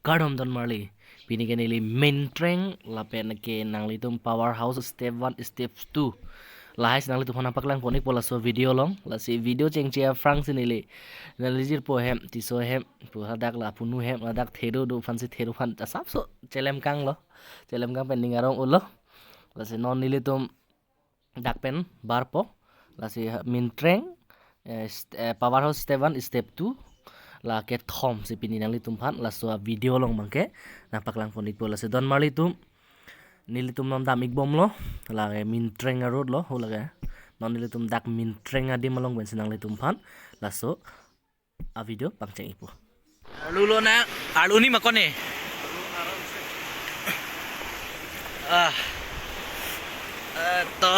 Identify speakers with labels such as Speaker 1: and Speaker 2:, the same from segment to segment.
Speaker 1: Kardom don marli pini ke nili maintreng lapen ke nangli tum powerhouse step 1 step 2 lahai nangli tum hana paklang konik pola so video long la si video cheng chia frang sinili nalijir po hem ti so hem pu hadak la punu hem hadak theru du fansi theru fan sap so celem kang pending arong ulo la si non nili tum dak pen bar po la si maintreng powerhouse step 1 step 2 la ke thom si pini nang litum phan la so video long mangke napak lang phone ipo la se don marli tum nilitum nam dam bom lo la ke min treng road lo ho la ke non nilitum dak min treng adi malong ben sinang litum phan la so a video pangcheng ipo alu lo na alu ni makone ah to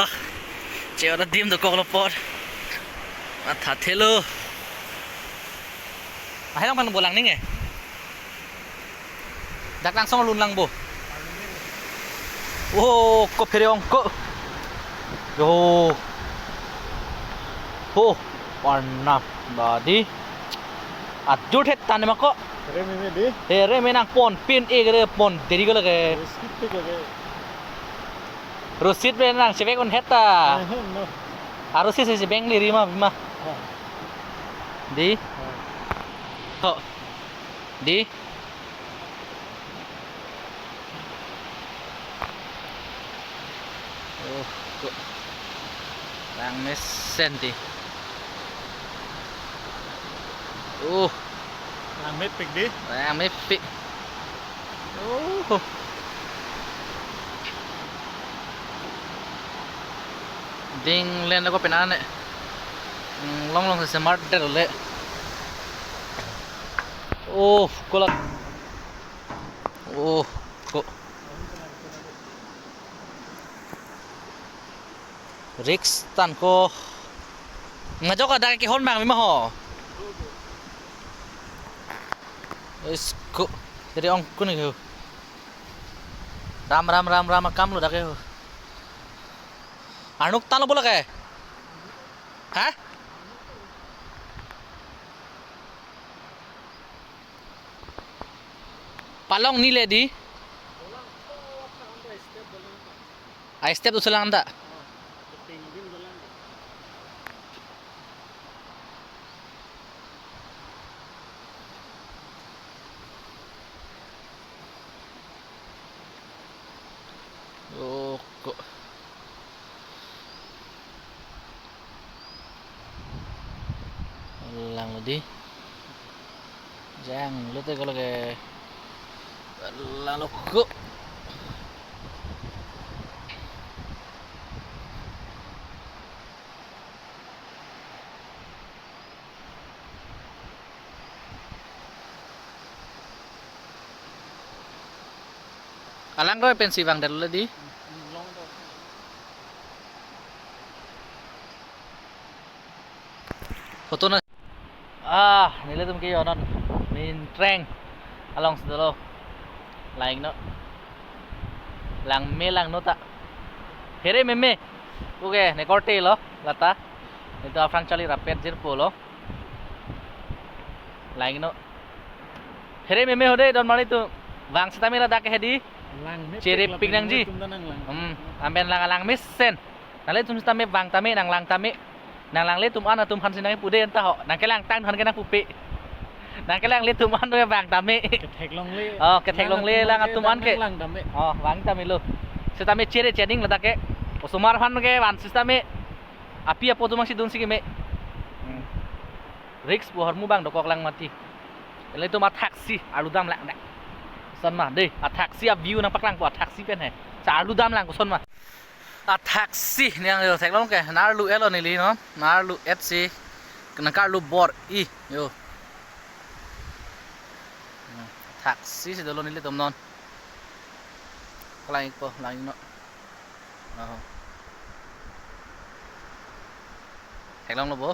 Speaker 1: chewra dim do koklo pot atha thelo hay lang pan bolang ning dak langsung lun lang bo oh ko phereong ko yo ho warna badi ajut het tan ma ko re me nang pon pin e gre pon deri go lage rosit be nang sebe kon heta arosi se beng li rima bima di ho di oh kok lang mesen di
Speaker 2: Lang met pik di
Speaker 1: lang mepi ding len ko penane long long se smart de le kolak kok Riks tan ko ngajok ada ki hon bang mi ma ho is ko dari ong kun ni ram kam lo dake ho anuk tan lo bola ke ha palong ni le di ai step usulang anda kok lang lo di jang lo te kalau ke lang lo kok alang ko pensi bang dalo di foto na nila tum kayo non min treng along sa dalo laing no lang no ta here meme oke ne korte lo lata itu afrang chali rapet jir polo laing no here meme hode don mali tu wang sita mera dak hedi ciri pik nang ji amben lang misen nale tum sita me wang tame nang lang tame nang lang le tum ana tum han sinang pude enta ho nang kelang tang han kena pupe nang kelang le tum an we wang tame
Speaker 2: ketek long le
Speaker 1: lang tum an ke wang tame lo sita me cere chening lada ke osumar han ke wan sita me api apo tum si dun si me riks bo harmu bang dokok lang mati le tum taxi alu dam lang dak son ma de taxi a view nang paklang po taxi pen he sa alu dam lang ko son ma taxi niang yo thek long ke nar lu elo ni li no nar lu fc nang kar lu bor I yo taxi se dolo ni le tom non klai po lang no thek long lo bo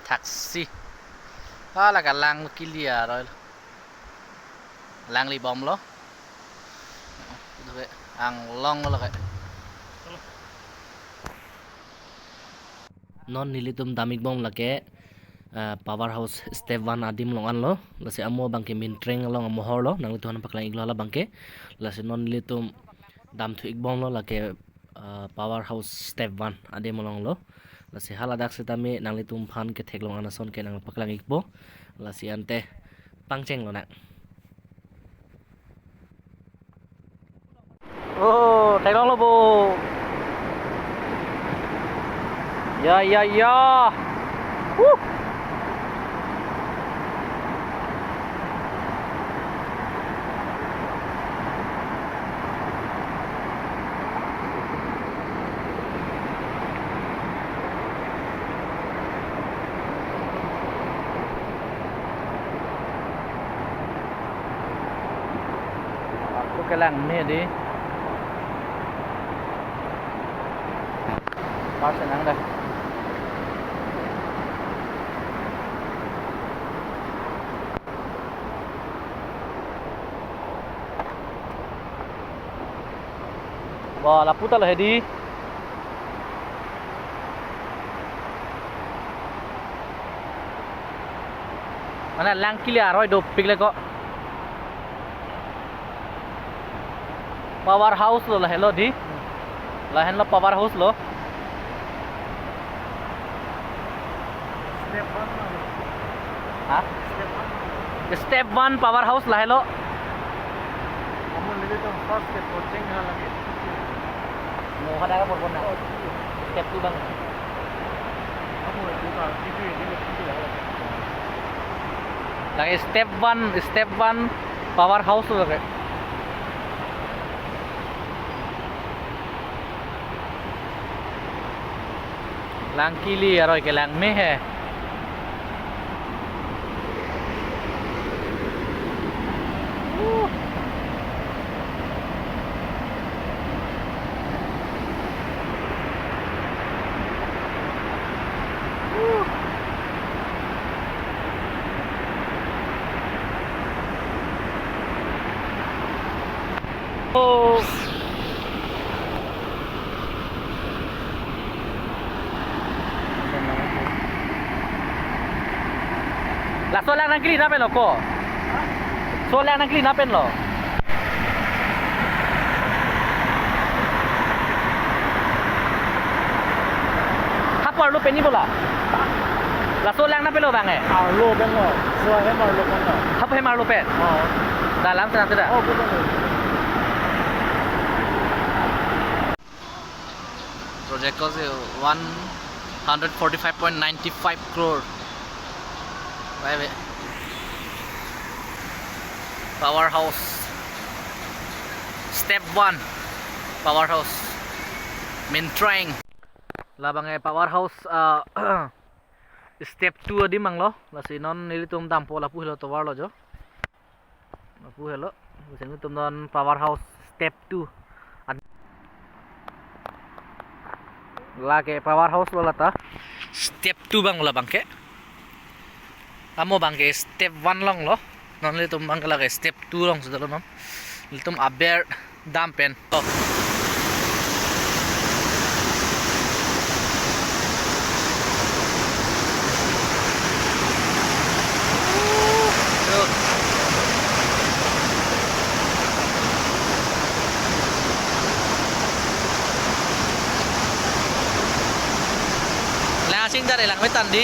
Speaker 1: taxi là cả lang kilia rồi lang li bom lo ang long lo kayak non nilitum damik bom lake powerhouse step 1 adim longan lo lasi amo bangke mintreng long mohor lo nang litu han paklang iglo la bangke lasi non litum dam thu ikbom lo lake powerhouse step 1 adim long lo lasi haladak setame nang litum phan ke thek long anason ke nang paklang ikbo lasi ante pangcheng lo nak oh thek long lo bo ya cái làng này đi bao sẽ nắng đây wah la puta lo hedi mana lang kili aroi do pigle ko power house lo hello di lahen lo power house lo ha step 1 power house lah hello
Speaker 2: amun lili to first step coaching ha lagi
Speaker 1: mo kada ka borbon na step 2 bang
Speaker 2: amun buka TV ini
Speaker 1: lagi step 1 power house lo ke lang kili aroi ke lang me hai oh la sola nang kili napen lo ko sola nang kili napen lo hapar lo peni bola la sola napen lo bang
Speaker 2: lo bang lo so he mar lo bang lo
Speaker 1: hap he mar lo pen dalam sana tidak
Speaker 2: oh betul
Speaker 1: project cost 145.95 crore private powerhouse step 1 powerhouse mintreng labang powerhouse step 2 di mang lo lasi non nilitum tampo la puhlo to warlo jo puhlo lasi nilitum non powerhouse step 2 lake powerhouse lo lata step 2 bang lo bangke amo bangke step 1 long lo non litum bangke lage step 2 long sudah lo non litum aber dampen oh sing dari lang metan di